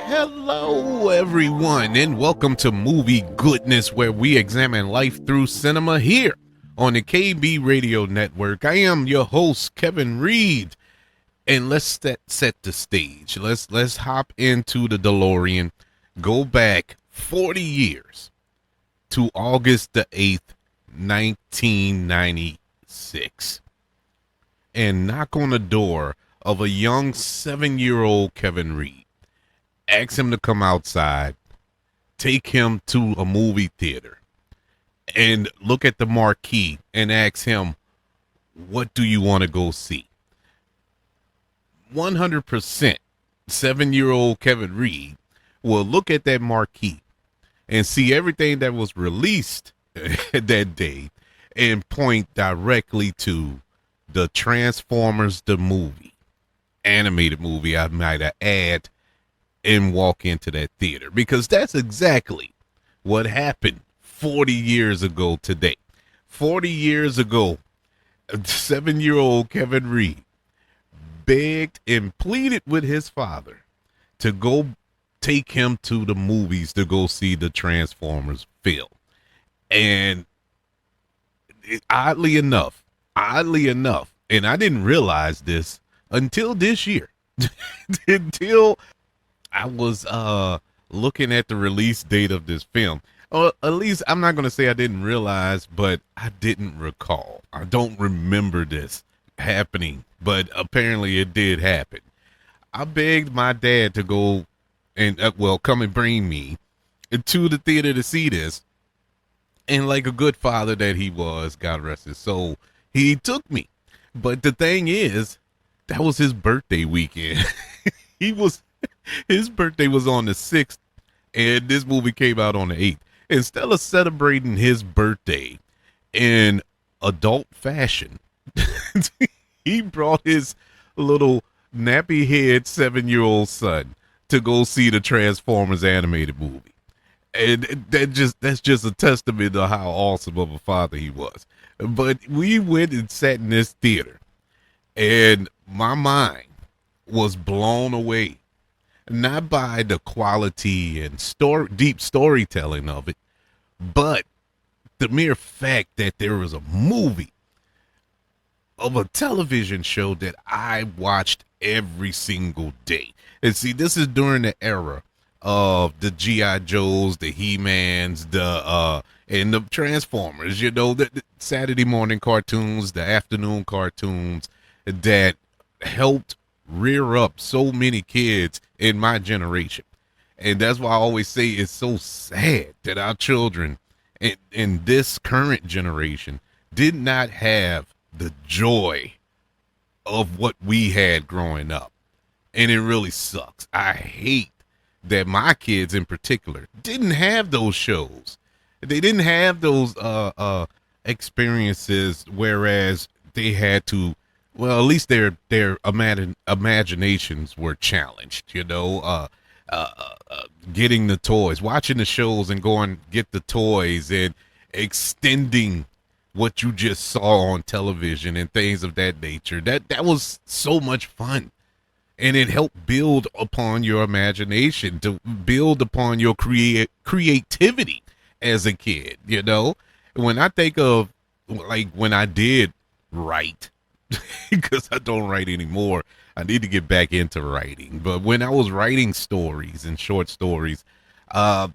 Hello, everyone, and welcome to Movie Goodness, where we examine life through cinema here on the KB Radio Network. I am your host, Kevin Reid, and let's set the stage. Let's hop into the DeLorean, go back 40 years to August the 8th, 1996, and knock on the door of a young 7-year-old Kevin Reid. Ask him to come outside, take him to a movie theater, and look at the marquee and ask him, what do you want to go see? 100% 7-year-old Kevin Reid will look at that marquee and see everything that was released that day and point directly to the Transformers, the movie, animated movie, I might add, and walk into that theater, because that's exactly what happened 40 years ago today. 40 years ago, 7-year-old Kevin Reid begged and pleaded with his father to go take him to the movies to go see the Transformers film. And oddly enough, and I didn't realize this until this year, until I was looking at the release date of this film. Or at least I'm not going to say I didn't realize, but I didn't recall. I don't remember this happening, but apparently it did happen. I begged my dad to go and, come and bring me to the theater to see this. And like a good father that he was, God rest his soul, he took me. But the thing is, that was his birthday weekend. His birthday was on the 6th, and this movie came out on the 8th. Instead of celebrating his birthday in adult fashion, he brought his little nappy-head 7-year-old son to go see the Transformers animated movie. And that's just a testament to how awesome of a father he was. But we went and sat in this theater, and my mind was blown away. Not by the quality and deep storytelling of it, but the mere fact that there was a movie of a television show that I watched every single day. And see, this is during the era of the G.I. Joes, the He-Mans, and the Transformers, the Saturday morning cartoons, the afternoon cartoons that helped rear up so many kids in my generation. And that's why I always say it's so sad that our children in this current generation did not have the joy of what we had growing up. And it really sucks. I hate that my kids in particular didn't have those shows. They didn't have those experiences, whereas they had to, well, at least their imaginations were challenged, getting the toys, watching the shows and going get the toys and extending what you just saw on television and things of that nature. That was so much fun. And it helped build upon your imagination, to build upon your creativity as a kid, When I think of, like, when I did write, because I don't write anymore. I need to get back into writing. But when I was writing stories and short stories, I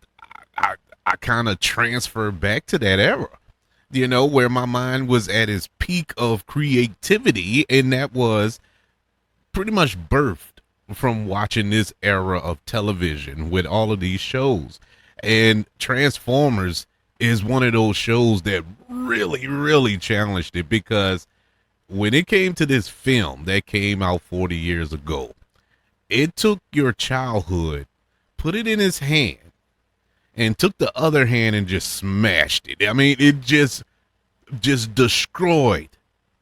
kind of transferred back to that era, where my mind was at its peak of creativity. And that was pretty much birthed from watching this era of television with all of these shows. And Transformers is one of those shows that really, really challenged it, because when it came to this film that came out 40 years ago, it took your childhood, put it in his hand, and took the other hand and just smashed it. I mean, it just destroyed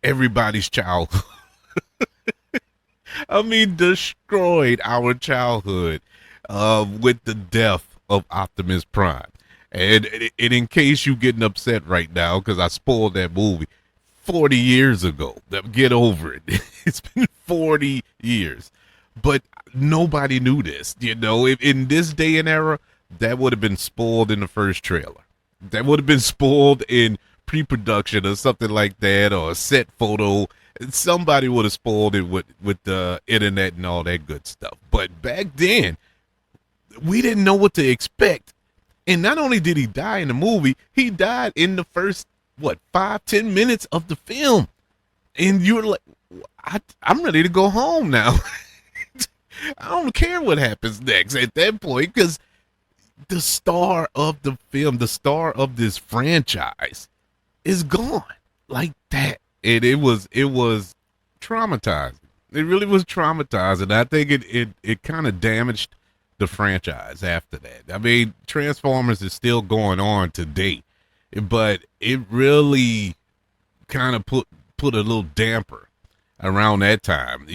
everybody's childhood. I mean, destroyed our childhood with the death of Optimus Prime. And in case you getting upset right now because I spoiled that movie, 40 years ago. Get over it. It's been 40 years. but nobody knew this. If in this day and era, that would have been spoiled in the first trailer. That would have been spoiled in pre-production or something like that, or a set photo. Somebody would have spoiled it with the internet and all that good stuff. But back then, we didn't know what to expect. And not only did he die in the movie, he died in the first, 5-10 minutes of the film. And you're like, I'm ready to go home now. I don't care what happens next at that point, because the star of the film, the star of this franchise, is gone like that. And it was traumatizing. It really was traumatizing. I think it kind of damaged the franchise after that. I mean, Transformers is still going on today, but it really kind of put a little damper around that time.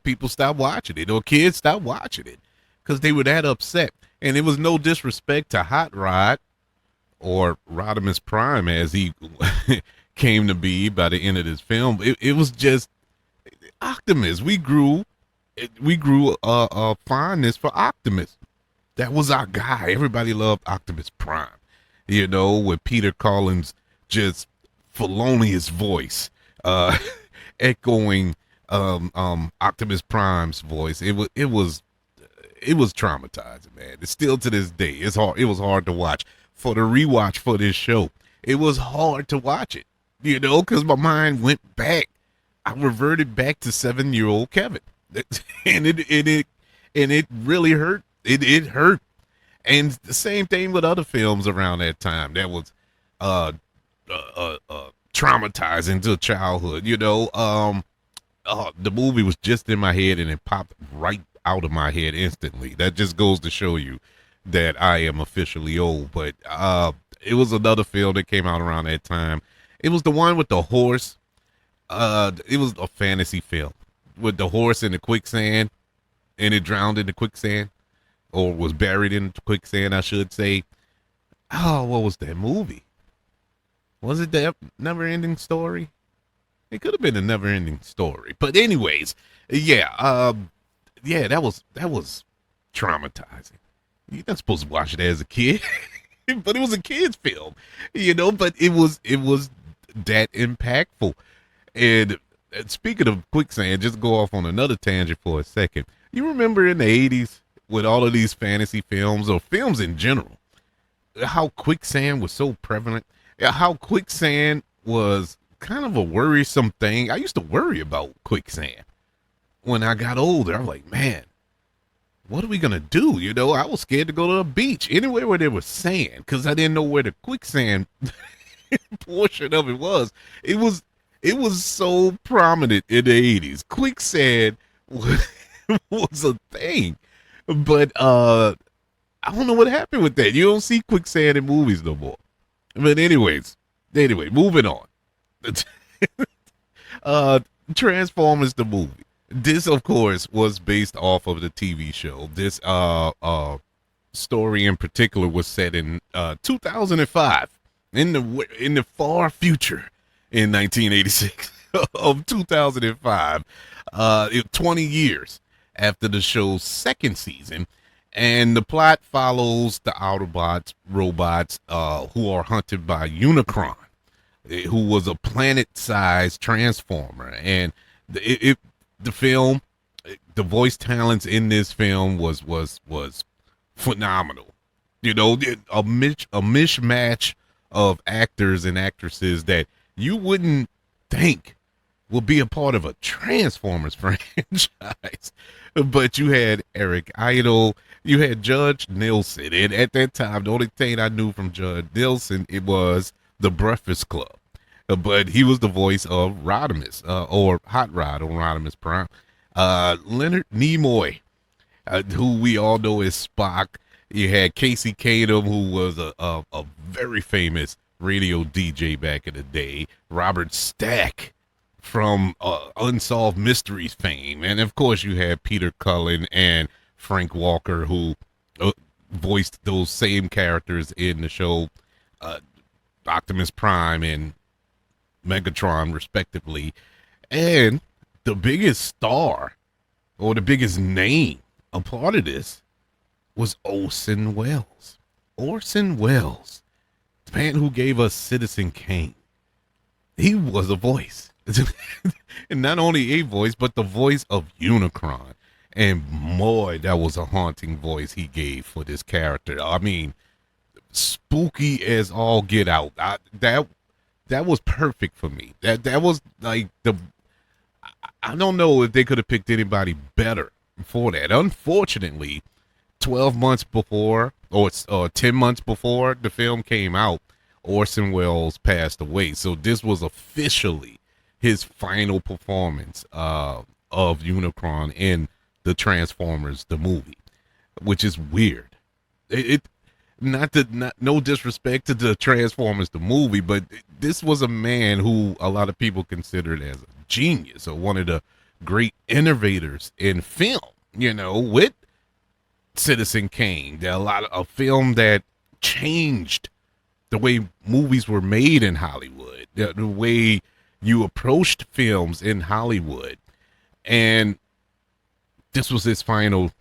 People stopped watching it, or kids stopped watching it, because they were that upset. And it was no disrespect to Hot Rod, or Rodimus Prime as he came to be by the end of this film. It was just Optimus. We grew a fondness for Optimus. That was our guy. Everybody loved Optimus Prime. With Peter Collins' just felonious voice, echoing Optimus Prime's voice. It was traumatizing, man. It's still to this day. It's hard. It was hard to watch. For the rewatch for this show, it was hard to watch it. Because my mind went back. I reverted back to 7-year-old Kevin, and it really hurt. It hurt. And the same thing with other films around that time that was traumatizing to childhood. The movie was just in my head and it popped right out of my head instantly. That just goes to show you that I am officially old. But it was another film that came out around that time. It was the one with the horse. It was a fantasy film with the horse in the quicksand, and it drowned in the quicksand, or was buried in the quicksand, I should say. Oh, what was that movie? Was it the Never-Ending Story? It could have been a Never-Ending Story. But anyways, that was traumatizing. You're not supposed to watch it as a kid, but it was a kid's film, but it was that impactful. And speaking of quicksand, just go off on another tangent for a second. You remember in the 80s with all of these fantasy films, or films in general, how quicksand was so prevalent, how quicksand was kind of a worrisome thing. I used to worry about quicksand when I got older. I'm like, man, what are we going to do? I was scared to go to a beach, anywhere where there was sand, because I didn't know where the quicksand portion of it was. It was so prominent in the 80s. Quicksand was a thing. But I don't know what happened with that. You don't see quicksand in movies no more. But anyway, moving on. Transformers the movie. This, of course, was based off of the TV show. This story in particular was set in 2005, in the far future, in 1986 of 2005, 20 years after the show's second season. And the plot follows the Autobots, robots, who are hunted by Unicron, who was a planet-sized transformer. And the film, the voice talents in this film was phenomenal. A mishmash of actors and actresses that you wouldn't think would be a part of a Transformers franchise. But you had Eric Idle, you had Judge Nielsen, and at that time, the only thing I knew from Judge Nielsen, it was The Breakfast Club. But he was the voice of Rodimus, or Hot Rod on Rodimus Prime. Leonard Nimoy, who we all know as Spock. You had Casey Kasem, who was a very famous radio DJ back in the day. Robert Stack from Unsolved Mysteries fame. And of course, you had Peter Cullen and Frank Walker, who voiced those same characters in the show, Optimus Prime and Megatron, respectively. And the biggest star, or the biggest name a part of this was Orson Welles. Orson Welles, the man who gave us Citizen Kane. He was a voice. And not only a voice, but the voice of Unicron. And boy, that was a haunting voice he gave for this character. I mean, spooky as all get out. That was perfect for me. That was like I don't know if they could have picked anybody better for that. Unfortunately, 12 months before or 10 months before the film came out, Orson Welles passed away. So this was officially his final performance of Unicron in the Transformers the movie, which is weird. It not no disrespect to the Transformers the movie, but this was a man who a lot of people considered as a genius or one of the great innovators in film. With Citizen Kane, a film that changed the way movies were made in Hollywood, the way you approached films in Hollywood, and this was his final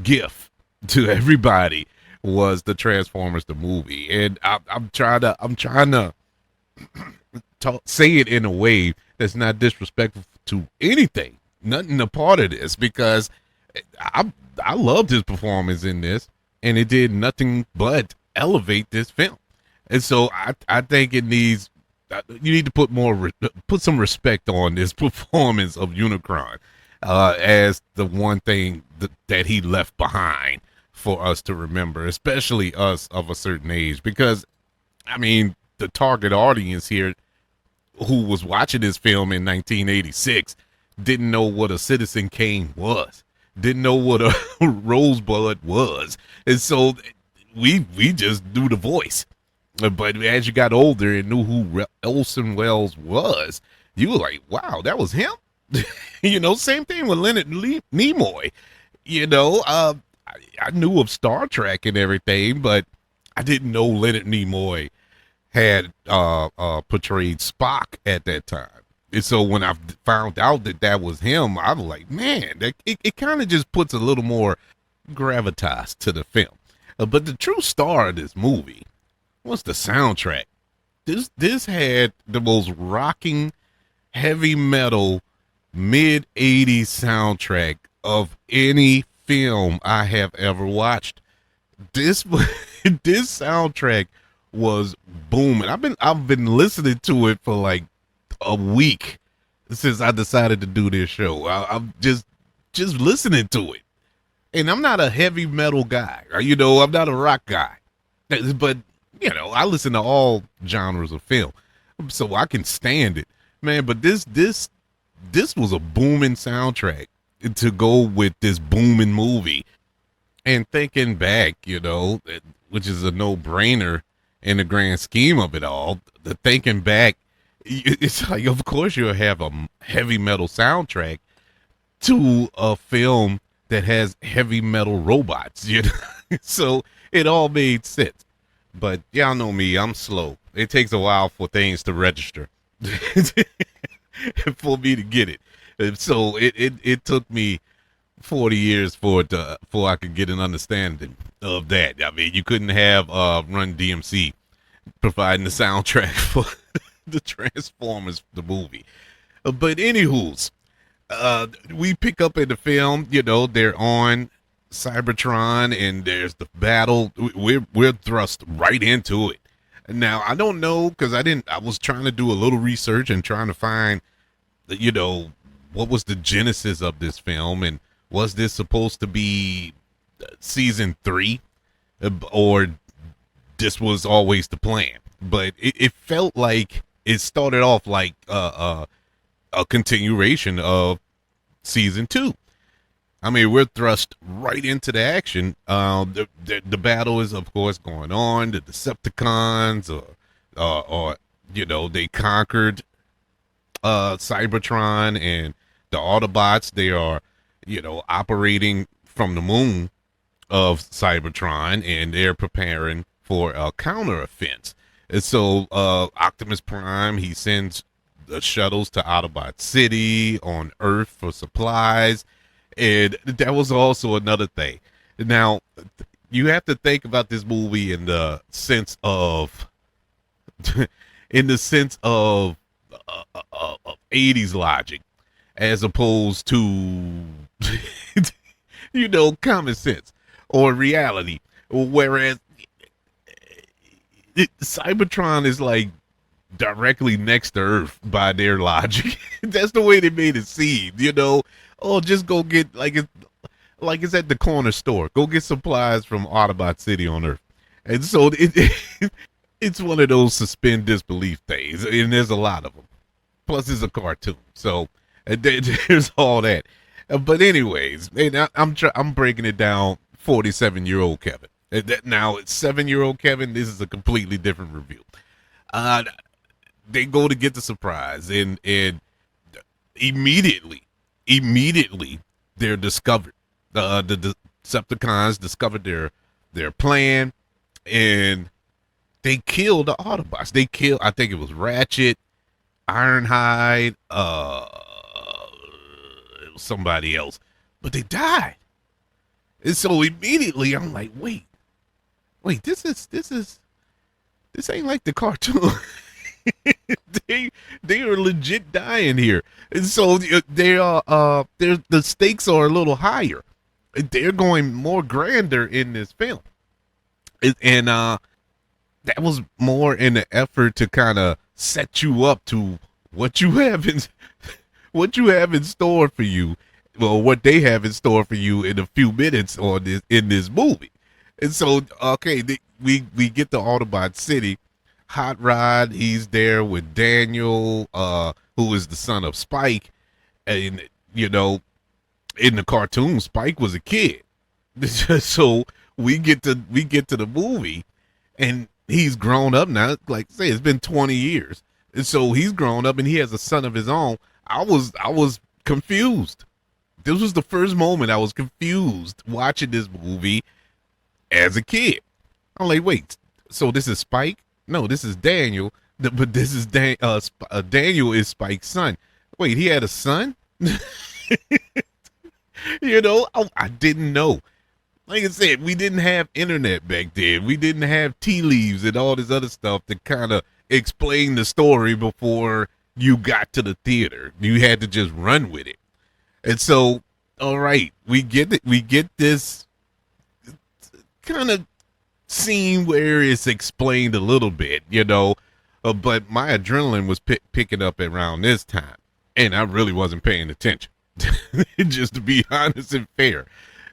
gift to everybody, was the Transformers the movie. And I'm trying to say it in a way that's not disrespectful to anything, nothing a part of this, because I loved his performance in this, and it did nothing but elevate this film. And so I think you need to put some respect on this performance of Unicron as the one thing that he left behind for us to remember, especially us of a certain age, because I mean, the target audience here who was watching this film in 1986 didn't know what a Citizen Kane was, didn't know what a Rosebud was, and so we just knew the voice. But as you got older and knew who Orson Welles was, you were like, wow, that was him. Same thing with Leonard Nimoy. I knew of Star Trek and everything, but I didn't know Leonard Nimoy had portrayed Spock at that time. And so when I found out that was him, I was like, man, it kind of just puts a little more gravitas to the film. But the true star of this movie was the soundtrack. This had the most rocking, heavy metal, mid-'80s soundtrack of any film I have ever watched. This soundtrack was booming. I've been listening to it for like a week since I decided to do this show. I'm just listening to it, and I'm not a heavy metal guy. I'm not a rock guy, but I listen to all genres of film, so I can stand it, man. But this was a booming soundtrack to go with this booming movie. And thinking back, which is a no-brainer in the grand scheme of it all, thinking back, it's like, of course you'll have a heavy metal soundtrack to a film that has heavy metal robots, So it all made sense. But y'all know me, I'm slow. It takes a while for things to register for me to get it. And so it took me 40 years before I could get an understanding of that. I mean, you couldn't have Run DMC providing the soundtrack for the Transformers the movie. But anywho's, we pick up in the film, they're on Cybertron and there's the battle. We're thrust right into it. Now, I don't know, because I was trying to do a little research and trying to find, what was the genesis of this film, and was this supposed to be season 3, or this was always the plan? But it felt like it started off like a continuation of season 2. I mean, we're thrust right into the action. The battle is, of course, going on. The Decepticons, they conquered Cybertron, and the Autobots, they are, operating from the moon of Cybertron, and they're preparing for a counter offense. And so Optimus Prime, he sends the shuttles to Autobot City on Earth for supplies, and that was also another thing. Now, you have to think about this movie in the sense of, in the sense of 80s logic, as opposed to, common sense or reality. Whereas Cybertron is like directly next to Earth by their logic. That's the way they made it seem, Oh, just go get it's at the corner store. Go get supplies from Autobot City on Earth. And so it's one of those suspend disbelief things, and there's a lot of them. Plus, it's a cartoon, so there's all that. But anyways, I'm breaking it down. 47-year-old Kevin. Now it's 7-year-old Kevin. This is a completely different review. They go to get the surprise, and immediately they're discovered. The Decepticons discovered their plan, and they kill the Autobots. They kill, I think it was Ratchet, Ironhide, it was somebody else, but they died. And so immediately I'm like, wait, this ain't like the cartoon. they are legit dying here, and so the stakes are a little higher. They're going more grander in this film, and that was more in the effort to kind of set you up to what you have in store for you, well, what they have in store for you in a few minutes in this movie. And so, okay, we get to Autobot City. Hot Rod, he's there with Daniel, who is the son of Spike, and in the cartoon, Spike was a kid. So we get to the movie, and he's grown up now. Like I say, it's been 20 years, and so he's grown up, and he has a son of his own. I was confused. This was the first moment I was confused watching this movie as a kid. I'm like, wait, so this is Spike? No, this is Daniel. But this is Daniel is Spike's son. Wait, he had a son? I didn't know. Like I said, we didn't have internet back then. We didn't have tea leaves and all this other stuff to kind of explain the story before you got to the theater. You had to just run with it. And so, all right, we get it. We get this kind of scene where it's explained a little bit, but my adrenaline was picking up around this time, and I really wasn't paying attention, just to be honest and fair.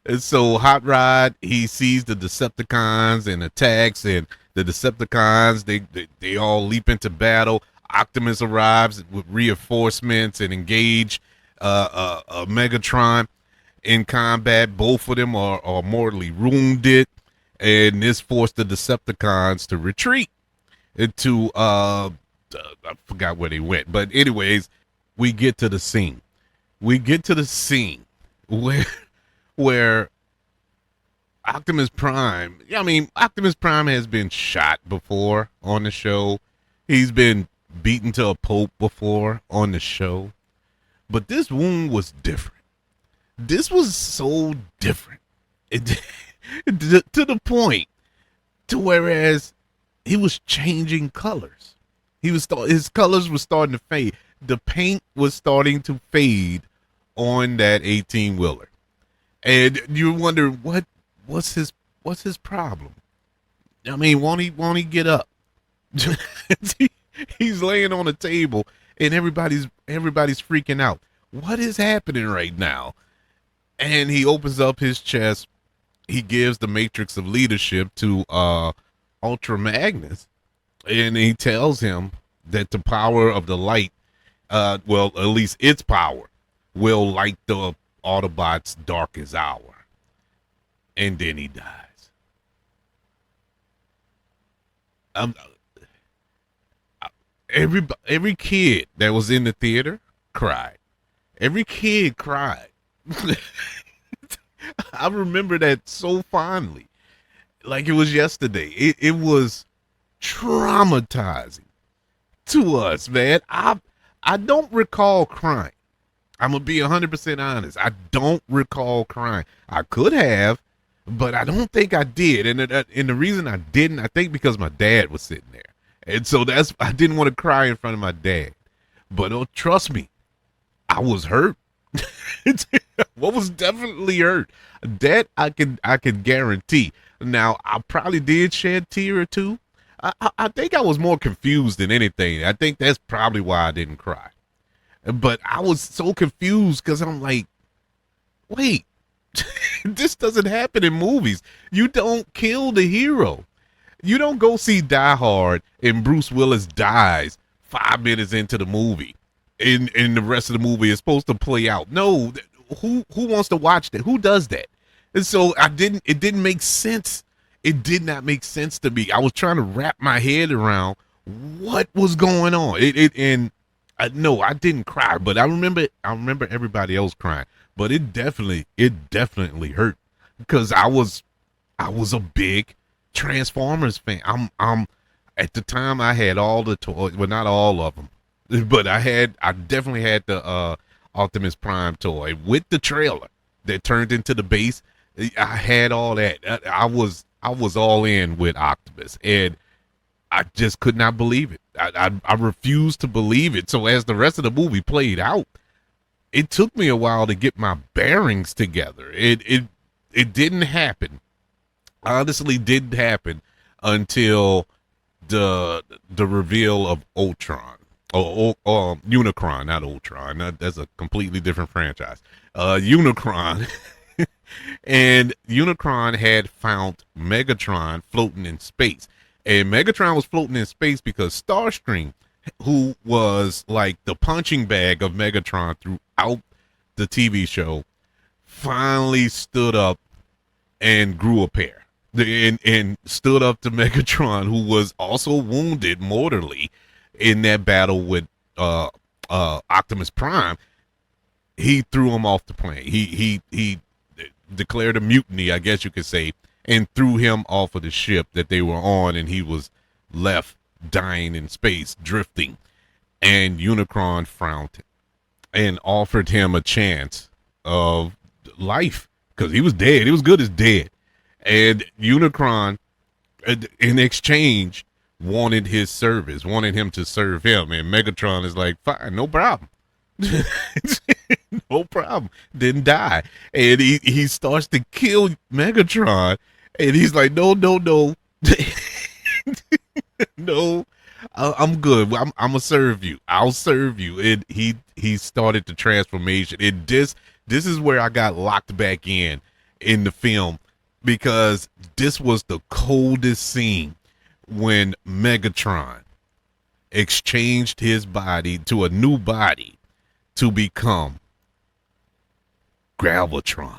And so Hot Rod, he sees the Decepticons and attacks, and the Decepticons, they all leap into battle. Optimus arrives with reinforcements and engage Megatron in combat. Both of them are mortally wounded, and this forced the Decepticons to retreat into I forgot where they went, but anyways, we get to the scene. Where Optimus Prime, Optimus Prime has been shot before on the show. He's been beaten to a pulp before on the show. But this wound was different. This was so different. To the point to whereas he was changing colors. His colors were starting to fade. The paint was starting to fade on that 18-wheeler. And you wonder what's his problem? Won't he get up? He's laying on a table and everybody's freaking out. What is happening right now? And he opens up his chest. He gives the matrix of leadership to Ultra Magnus, and he tells him that the power of the light, at least its power, will light the Autobots' darkest hour. And then he dies. Every kid that was in the theater cried. Every kid cried. I remember that so fondly, like it was yesterday. It was traumatizing to us, man. I I don't recall crying. I'm gonna be 100% honest. I don't recall crying. I could have, but I don't think I did. And the reason I didn't, I think because my dad was sitting there, and so I didn't want to cry in front of my dad. But trust me, I was hurt. What was definitely hurt. That I can guarantee. Now I probably did shed a tear or two. I think I was more confused than anything. I think that's probably why I didn't cry. But I was so confused because I'm like, wait, this doesn't happen in movies. You don't kill the hero. You don't go see Die Hard and Bruce Willis dies 5 minutes into the movie. And the rest of the movie is supposed to play out. No, who wants to watch that? Who does that? And so it didn't make sense. It did not make sense to me. I was trying to wrap my head around what was going on. No, I didn't cry, but I remember everybody else crying. But it definitely hurt because I was a big Transformers fan. I'm at the time I had all the toys, well, not all of them, but I definitely had the Optimus Prime toy with the trailer that turned into the base. I had all that. I was all in with Optimus, and I just could not believe it. I refused to believe it. So as the rest of the movie played out, it took me a while to get my bearings together. It didn't happen. Honestly, didn't happen until the reveal of Ultron. Unicron, not Ultron. That's a completely different franchise. Unicron. And Unicron had found Megatron floating in space. And Megatron was floating in space because Starscream, who was like the punching bag of Megatron throughout the TV show, finally stood up and grew a pair. And stood up to Megatron, who was also wounded mortally in that battle with Optimus Prime. He threw him off the plane. He declared a mutiny, I guess you could say, and threw him off of the ship that they were on, and he was left dying in space, drifting. And Unicron frowned and offered him a chance of life because he was dead. He was good as dead. And Unicron, in exchange, wanted his service, wanted him to serve him. And Megatron is like, fine, no problem. No problem. Didn't die. And he starts to kill Megatron. And he's like, no. No, I'm good. I'm gonna serve you. I'll serve you. And he started the transformation. And this is where I got locked back in the film, because this was the coldest scene when Megatron exchanged his body to a new body to become Galvatron.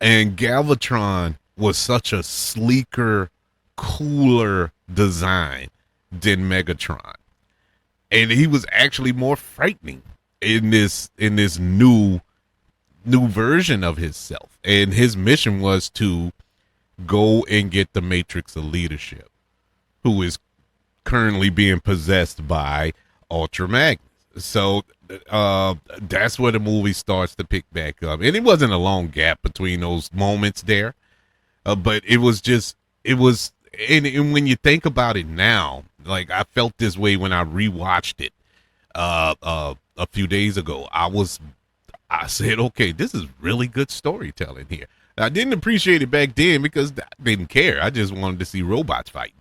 And Galvatron was such a sleeker, cooler design than Megatron. And he was actually more frightening in this new version of himself. And his mission was to go and get the Matrix of Leadership, who is currently being possessed by Ultra Magnus. So that's where the movie starts to pick back up. And it wasn't a long gap between those moments there. But it was, and when you think about it now, like I felt this way when I rewatched it a few days ago. I said, okay, this is really good storytelling here. I didn't appreciate it back then because I didn't care. I just wanted to see robots fighting,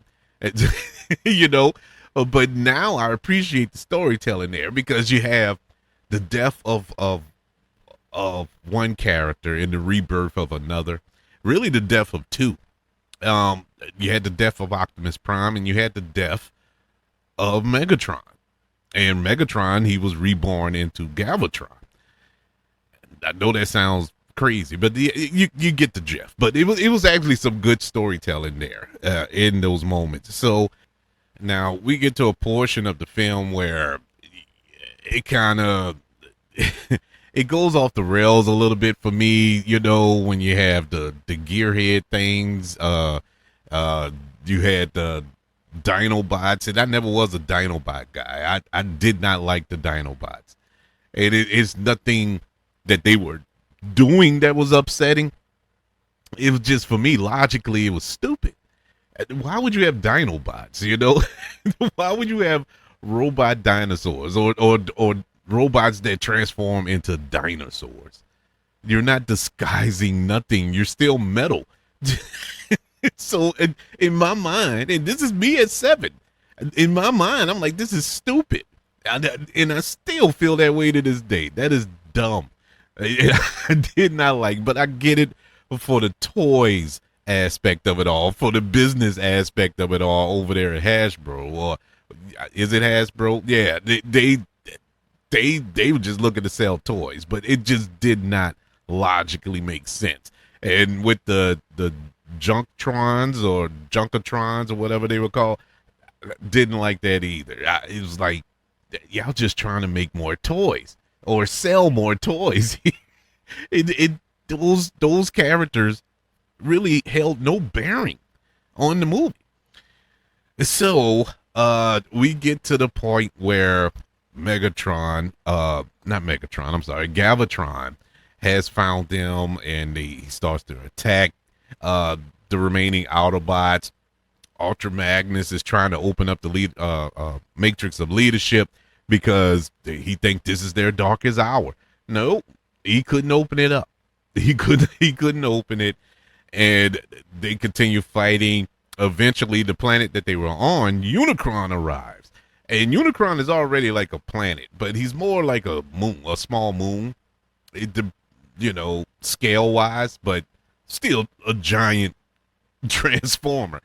you know. But now I appreciate the storytelling there because you have the death of one character and the rebirth of another. Really, the death of two. You had the death of Optimus Prime and you had the death of Megatron. And Megatron, he was reborn into Galvatron. I know that sounds crazy, but you get the gist. But it was actually some good storytelling there in those moments. So now we get to a portion of the film where it kind of it goes off the rails a little bit for me. You know, when you have the gearhead things, you had the Dinobots, and I never was a Dinobot guy. I did not like the Dinobots. And it's nothing that they were doing that was upsetting. It was just, for me, logically, it was stupid. Why would you have Dinobots? You know, why would you have robot dinosaurs or robots that transform into dinosaurs? You're not disguising nothing. You're still metal. So in my mind, and this is me at 7, in my mind, I'm like, this is stupid. And I still feel that way to this day. That is dumb. I did not like, but I get it for the toys aspect of it all, for the business aspect of it all over there at Hasbro, or is it Hasbro? Yeah, they were just looking to sell toys, but it just did not logically make sense. And with the Junkrons or Junkatrons or whatever they were called, didn't like that either. It was like, y'all just trying to make more toys or sell more toys. Those characters really held no bearing on the movie. So we get to the point where Galvatron has found them, and he starts to attack the remaining Autobots. Ultra Magnus is trying to open up the matrix of leadership because he thinks this is their darkest hour. No, he couldn't open it up. He couldn't open it, and they continue fighting. Eventually, the planet that they were on, Unicron, arrives. And Unicron is already like a planet, but he's more like a moon, a small moon, scale-wise, but still a giant transformer.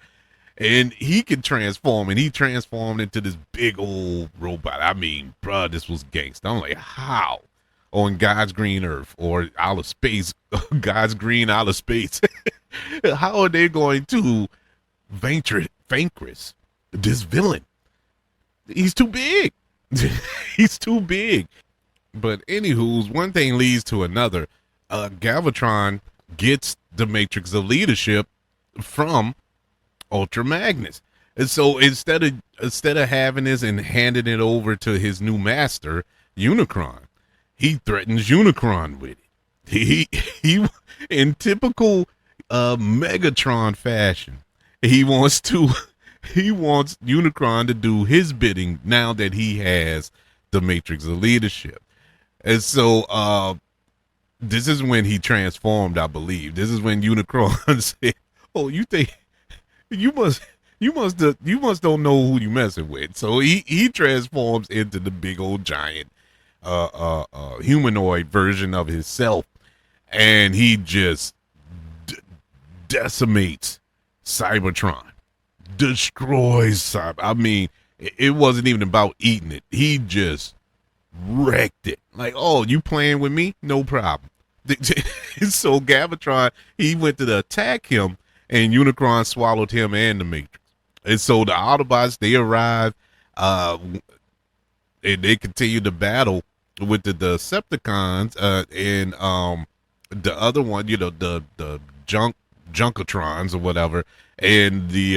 And he can transform, and he transformed into this big old robot. I mean, bruh, this was gangsta. I'm like, how? On God's green earth, or outer space, God's green outer space. How are they going to vanquish this villain? He's too big. He's too big. But anywho's, one thing leads to another. Galvatron gets the matrix of leadership from Ultra Magnus. And so instead of having this and handing it over to his new master, Unicron, he threatens Unicron with it. He in typical Megatron fashion, he wants Unicron to do his bidding now that he has the matrix of leadership. And so this is when he transformed, I believe. This is when Unicron said, "Oh, you think you must don't know who you messing with." So he transforms into the big old giant humanoid version of himself, and he just decimates Cybertron, destroys Cyber. I mean, it wasn't even about eating it. He just wrecked it. Like, oh, you playing with me? No problem. So Galvatron, he went to attack him, and Unicron swallowed him and the Matrix. And so the Autobots, they arrive, and they continue to battle with the Decepticons, and the other one, the Junkatrons or whatever, and the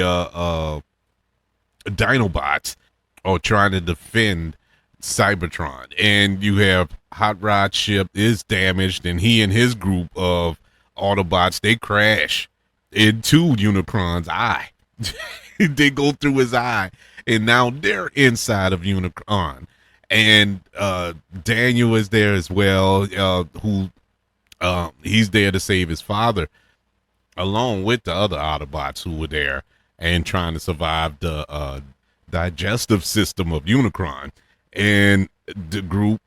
Dinobots are trying to defend Cybertron. And you have Hot Rod's ship is damaged, and he and his group of Autobots, they crash into Unicron's eye. They go through his eye, and now they're inside of Unicron. And Daniel is there as well, who he's there to save his father, along with the other Autobots who were there and trying to survive the digestive system of Unicron. And the group,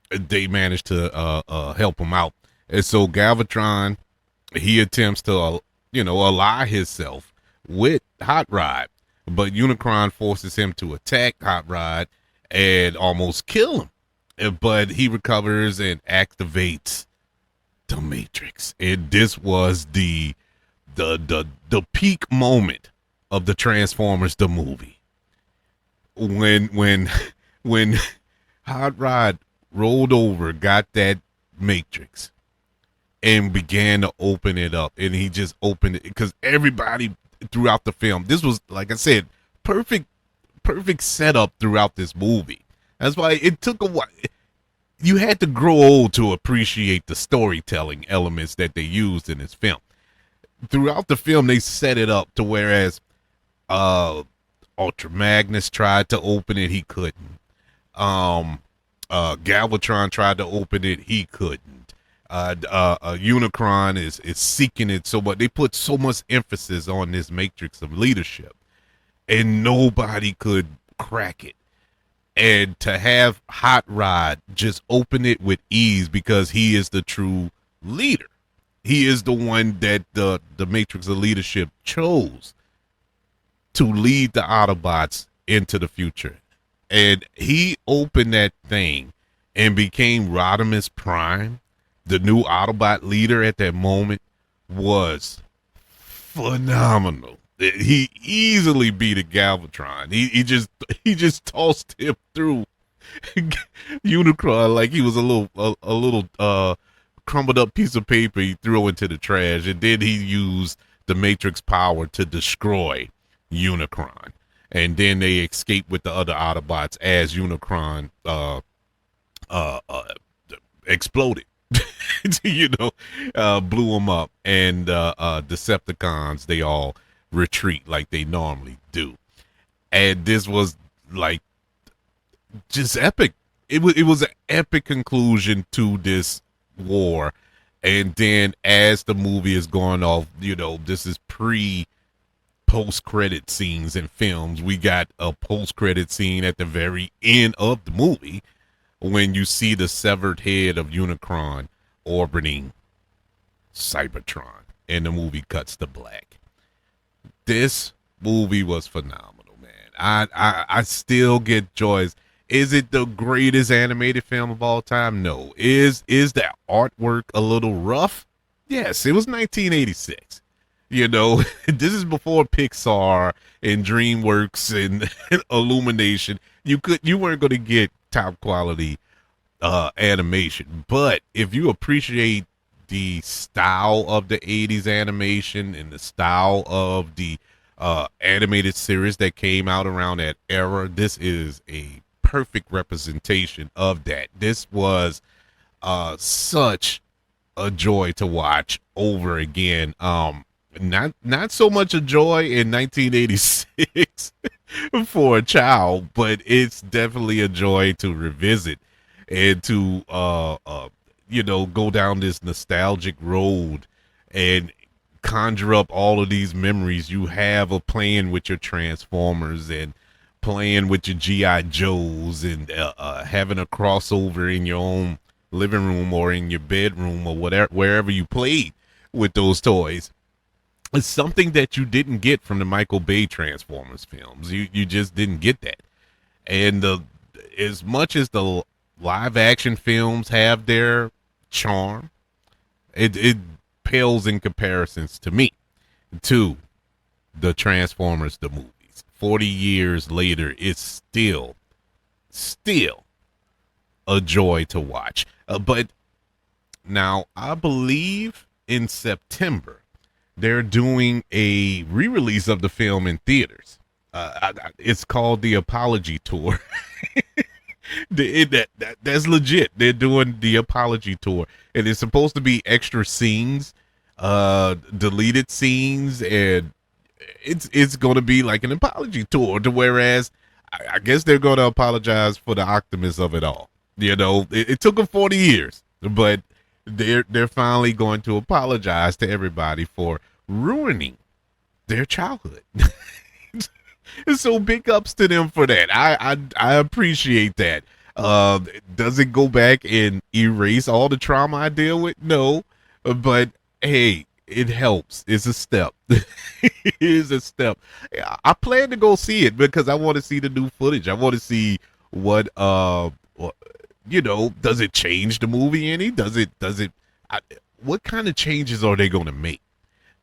they managed to help him out. And so Galvatron, he attempts to ally himself with Hot Rod, but Unicron forces him to attack Hot Rod and almost kill him. But he recovers and activates the Matrix. And this was the peak moment of the Transformers the movie. When Hot Rod rolled over, got that Matrix, and began to open it up, and he just opened it because everybody throughout the film, this was, like I said, perfect, perfect setup throughout this movie. That's why it took a while. You had to grow old to appreciate the storytelling elements that they used in this film. Throughout the film, they set it up to whereas Ultra Magnus tried to open it, he couldn't. Um, Galvatron tried to open it, he couldn't. Unicron is seeking it so much. They put so much emphasis on this matrix of leadership, and nobody could crack it. And to have Hot Rod just open it with ease because he is the true leader. He is the one that the matrix of leadership chose to lead the Autobots into the future. And he opened that thing and became Rodimus Prime, the new Autobot leader at that moment, was phenomenal. He easily beat a Galvatron. He just tossed him through Unicron like he was a little crumbled up piece of paper he threw into the trash, and then he used the Matrix power to destroy Unicron. And then they escaped with the other Autobots as Unicron exploded. Blew them up, and Decepticons, they all retreat like they normally do. And this was like just epic. It was an epic conclusion to this war. And then as the movie is going off, this is post-credit scenes in films. We got a post-credit scene at the very end of the movie when you see the severed head of Unicron orbiting Cybertron, and the movie cuts to black. This movie was phenomenal, man. I still get joys. Is it the greatest animated film of all time? No. Is the artwork a little rough? Yes, it was 1986. This is before Pixar and DreamWorks and Illumination. You weren't going to get top quality animation. But if you appreciate the style of the 80s animation and the style of the animated series that came out around that era, this is a perfect representation of that. This was such a joy to watch over again. Not so much a joy in 1986 for a child, but it's definitely a joy to revisit and to go down this nostalgic road and conjure up all of these memories you have of playing with your Transformers and playing with your G.I. Joes and having a crossover in your own living room or in your bedroom or wherever you played with those toys. It's something that you didn't get from the Michael Bay Transformers films. You just didn't get that. And as much as the live action films have their charm, it pales in comparisons to me to the Transformers the movies. 40 years later, it's still a joy to watch. But now I believe in September they're doing a re-release of the film in theaters. It's called the Apology Tour. That's legit. They're doing the Apology Tour, and it's supposed to be extra scenes, deleted scenes, and it's going to be like an apology tour. To whereas, I guess they're going to apologize for the Optimus of it all. It took them 40 years, but they're finally going to apologize to everybody for ruining their childhood. So big ups to them for that. I appreciate that. Does it go back and erase all the trauma I deal with? No, but hey, it helps. It's a step. It is a step. I plan to go see it because I want to see the new footage. I want to see what does it change the movie any? What kind of changes are they going to make?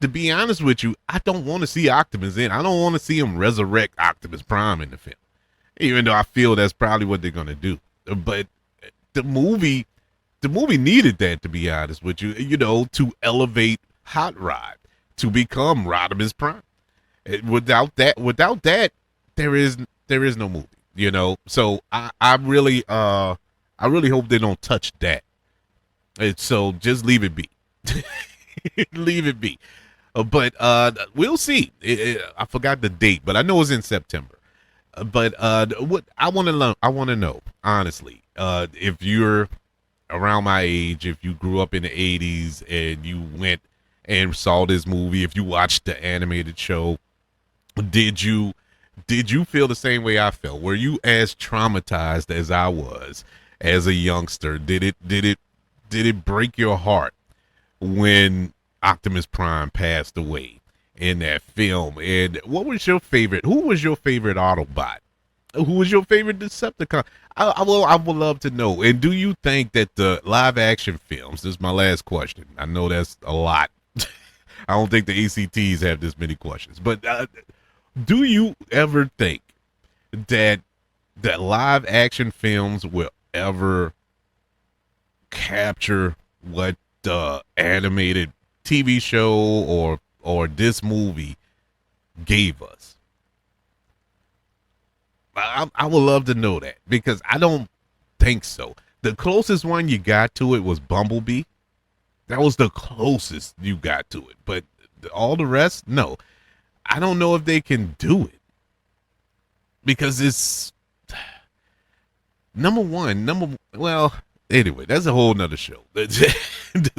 To be honest with you, I don't want to see Optimus in. I don't want to see him resurrect Optimus Prime in the film, even though I feel that's probably what they're going to do. But the movie needed that, to be honest with you, to elevate Hot Rod to become Rodimus Prime. Without that, there is no movie, you know. So I really hope they don't touch that. And so just leave it be. Leave it be. But we'll see. I forgot the date, but I know it's in September. But what I want to learn, I want to know honestly, if you're around my age, if you grew up in the '80s and you went and saw this movie, if you watched the animated show, did you feel the same way I felt? Were you as traumatized as I was as a youngster? Did it break your heart when Optimus Prime passed away in that film? And what was your favorite? Who was your favorite Autobot? Who was your favorite Decepticon? I would love to know. And do you think that the live action films, this is my last question. I know that's a lot. I don't think the ACTs have this many questions. But do you ever think that live action films will ever capture what the animated TV show or this movie gave us? I would love to know that, because I don't think so. The closest one you got to it was Bumblebee. That was the closest you got to it. But all the rest, no. I don't know if they can do it, because it's well, anyway, that's a whole nother show. That's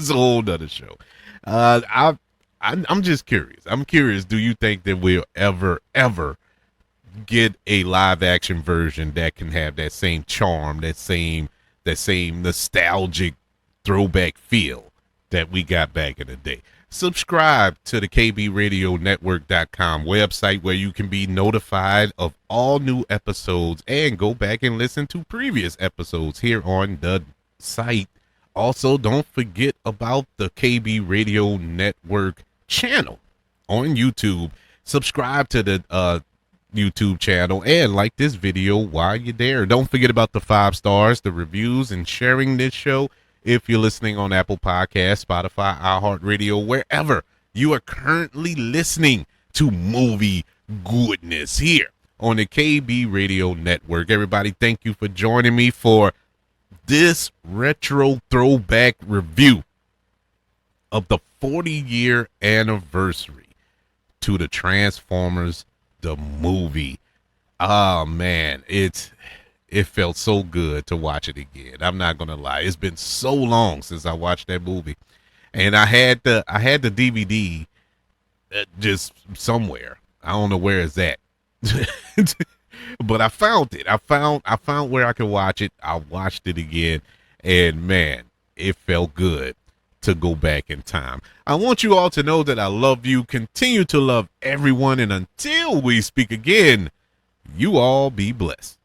a whole nother show. I'm just curious. I'm curious. Do you think that we'll ever get a live action version that can have that same charm, that same nostalgic throwback feel that we got back in the day? Subscribe to the kbradionetwork.com website, where you can be notified of all new episodes and go back and listen to previous episodes here on the site. Also, don't forget about the KB Radio Network channel on YouTube. Subscribe to the YouTube channel and like this video while you're there. Don't forget about the 5 stars, the reviews, and sharing this show. If you're listening on Apple Podcasts, Spotify, iHeartRadio, wherever you are currently listening to movie goodness here on the KB Radio Network. Everybody, thank you for joining me for this retro throwback review of the 40-year anniversary to the Transformers, the movie. Oh, man, it felt so good to watch it again. I'm not gonna lie. It's been so long since I watched that movie. And I had the DVD just somewhere. I don't know where it's at. But I found it. I found where I could watch it. I watched it again, and man, it felt good to go back in time. I want you all to know that I love you. Continue to love everyone, and until we speak again, you all be blessed.